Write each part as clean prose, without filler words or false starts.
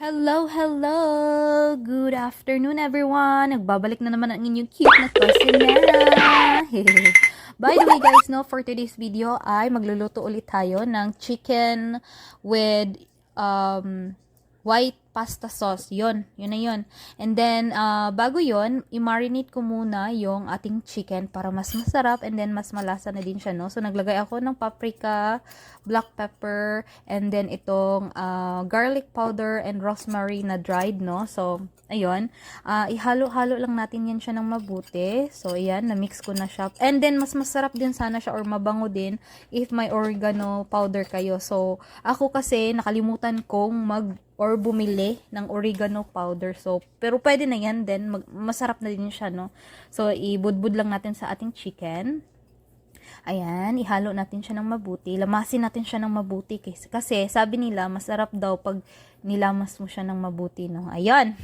Hello, hello! Good afternoon, everyone! Nagbabalik na naman ang inyong cute na Tosinera! By the way, guys, no, for today's video ay magluluto ulit tayo ng chicken with white pasta sauce. Yun na yun. And then, bago yun, i-marinate ko muna yung ating chicken para mas masarap and then mas malasa na din siya, no? So, naglagay ako ng paprika, black pepper, and then itong garlic powder and rosemary na dried, no? So, ayun. Ihalo-halo lang natin yan siya ng mabuti. So, ayan, na-mix ko na siya. And then, mas masarap din sana siya or mabango din if may oregano powder kayo. So, ako kasi nakalimutan kong bumili ng oregano powder. So, pero pwede na yan din. Masarap na din siya, no? So, ibudbud lang natin sa ating chicken. Ayan, ihalo natin siya ng mabuti. Lamasin natin siya ng mabuti. Kasi sabi nila, masarap daw pag nilamas mo siya ng mabuti, no? Ayan.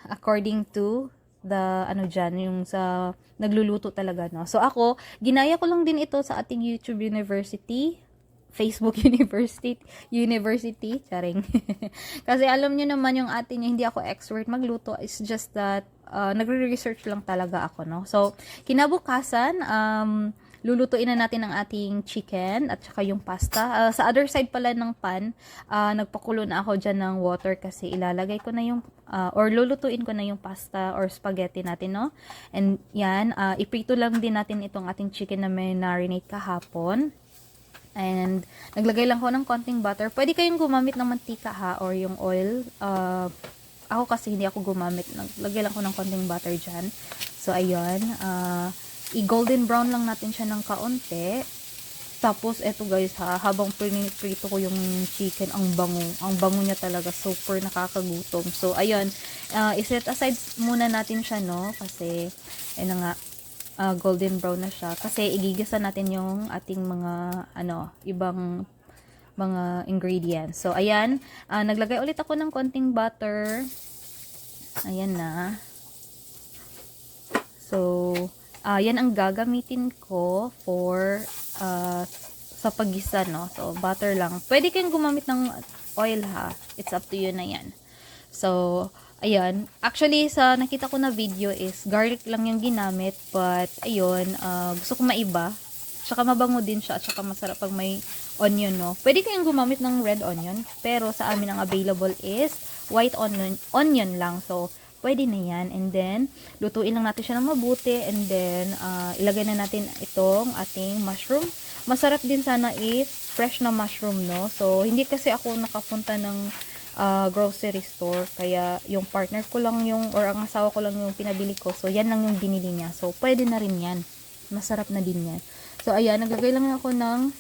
According to the, yung sa nagluluto talaga, no? So, ako, ginaya ko lang din ito sa ating YouTube University. Facebook University, charing. Kasi alam nyo naman yung atin, hindi ako expert magluto, it's just that nagre-research lang talaga ako, no? So, kinabukasan, lulutuin na natin ang ating chicken at saka yung pasta. Sa other side pala ng pan, nagpakulo na ako dyan ng water kasi ilalagay ko na yung, or lulutuin ko na yung pasta or spaghetti natin, no? And yan, iprito lang din natin itong ating chicken na may marinate kahapon. And, naglagay lang ko ng konting butter. Pwede kayong gumamit ng mantika ha, or yung oil. Ako kasi hindi ako gumamit. Naglagay lang ko ng konting butter dyan. So, ayun. I-golden brown lang natin siya ng kaunti. Tapos, eto guys ha, habang prito ko yung chicken, ang bango. Ang bango niya talaga. Super nakakagutom. So, ayun. I-set aside muna natin siya, no? Kasi, ayun na nga. Golden brown na siya kasi igigisa natin yung ating mga ibang mga ingredients. So ayan, naglagay ulit ako ng konting butter. Ayan na. So yan ang gagamitin ko for sa paggisa, no. So butter lang. Pwede kayong gumamit ng oil ha. It's up to you na yan. So ayan, actually sa nakita ko na video is garlic lang yung ginamit, but ayun, gusto ko maiba. Tsaka mabango din siya at tsaka masarap pag may onion, no. Pwede kayong gumamit ng red onion, pero sa amin ang available is white onion lang. So pwede na yan. And then lutuin lang natin siya ng mabuti and then ilagay na natin itong ating mushroom. Masarap din sana if fresh na mushroom, no. So hindi kasi ako nakapunta ng grocery store, kaya yung partner ko lang yung, or ang asawa ko lang yung pinabili ko, so yan lang yung binili niya, so pwede na rin yan, masarap na din yan. So ayan, naglagay lang ako ng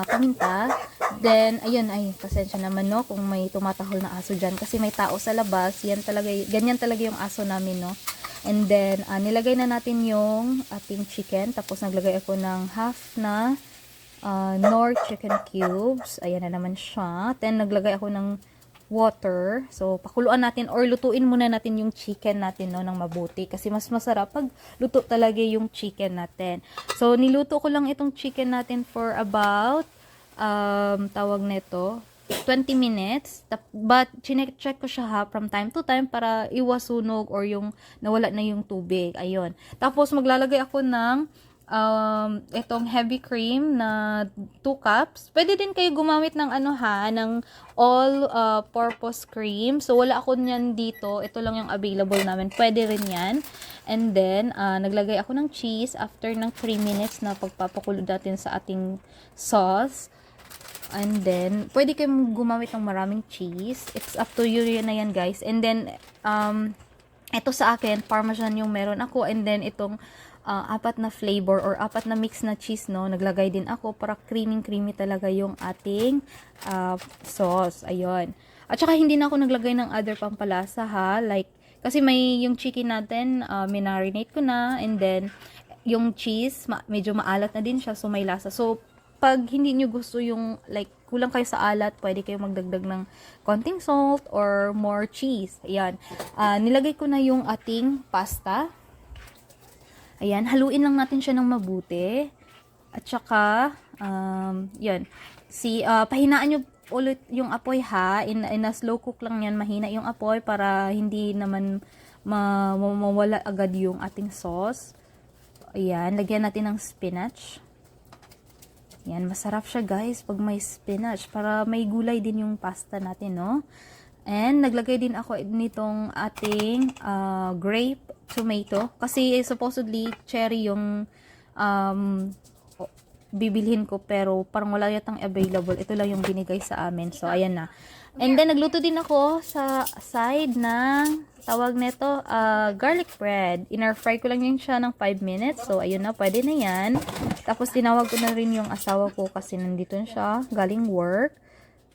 paminta, then ayun, ay pasensya naman, no, kung may tumatahol na aso dyan, kasi may tao sa labas, yan talaga, ganyan talaga yung aso namin, no. And then nilagay na natin yung ating chicken, tapos naglagay ako ng half na Knorr chicken cubes. Ayan na naman siya. Then, naglagay ako ng water. So, pakuluan natin or lutuin muna natin yung chicken natin, no, ng mabuti. Kasi mas masarap pag luto talaga yung chicken natin. So, niluto ko lang itong chicken natin for about, tawag nito, 20 minutes. But, chinek-check ko siya ha, from time to time para iwas sunog or yung nawala na yung tubig. Ayun. Tapos, maglalagay ako ng itong heavy cream na 2 cups. Pwede din kayo gumamit ng ng all-purpose cream. So, wala ako niyan dito. Ito lang yung available namin. Pwede rin yan. And then, naglagay ako ng cheese after ng 3 minutes na pagpapakulo natin sa ating sauce. And then, pwede kayong gumamit ng maraming cheese. It's up to you na yan, guys. And then, ito sa akin, parmesan yung meron ako. And then, itong 4 na flavor or 4 na mix na cheese, no, naglagay din ako para creamy talaga yung ating sauce. Ayun. At saka hindi na ako naglagay ng other pampalasa ha, like kasi may yung chicken natin, marinate ko na, and then yung cheese medyo maalat na din siya, so may lasa. So pag hindi nyo gusto yung like kulang kayo sa alat, pwede kayong magdagdag ng konting salt or more cheese. Ayan. Nilagay ko na yung ating pasta. Ayan, haluin lang natin siya ng mabuti. At saka, yan. Pahinaan nyo ulit yung apoy ha. In a slow cook lang yan. Mahina yung apoy para hindi naman mawala agad yung ating sauce. Ayan, lagyan natin ng spinach. Yan, masarap siya guys pag may spinach. Para may gulay din yung pasta natin, no? And naglagay din ako nitong ating grape tomato. Kasi supposedly cherry yung bibilhin ko pero parang wala yatang available. Ito lang yung binigay sa amin. So, ayan na. And then, nagluto din ako sa side ng tawag nito, garlic bread. In-air fry ko lang yun siya ng 5 minutes. So, ayun na. Pwede na yan. Tapos, tinawag ko na rin yung asawa ko kasi nandito na siya. Galing work.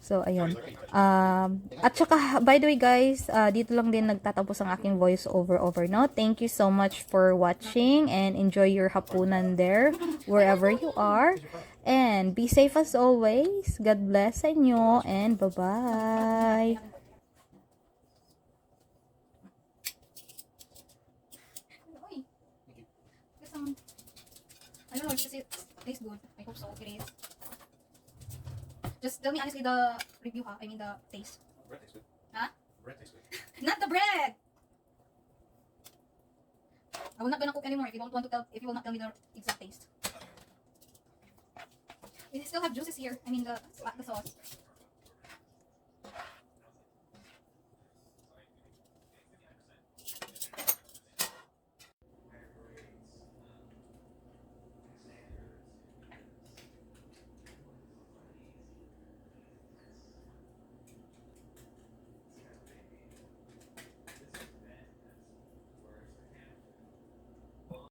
So, ayun. At saka, by the way guys, dito lang din nagtatapos ang aking voice over, no? Thank you so much for watching and enjoy your hapunan there, wherever you are. And be safe as always. God bless sa inyo and bye-bye. I don't know, it tastes good. I hope so. It is. Just tell me honestly the review, ha? I mean the taste. The bread tastes good. Huh? The bread tastes good. Not the bread! I will not gonna cook anymore if you don't want to tell, if you will not tell me the exact taste. We still have juices here. I mean the sauce.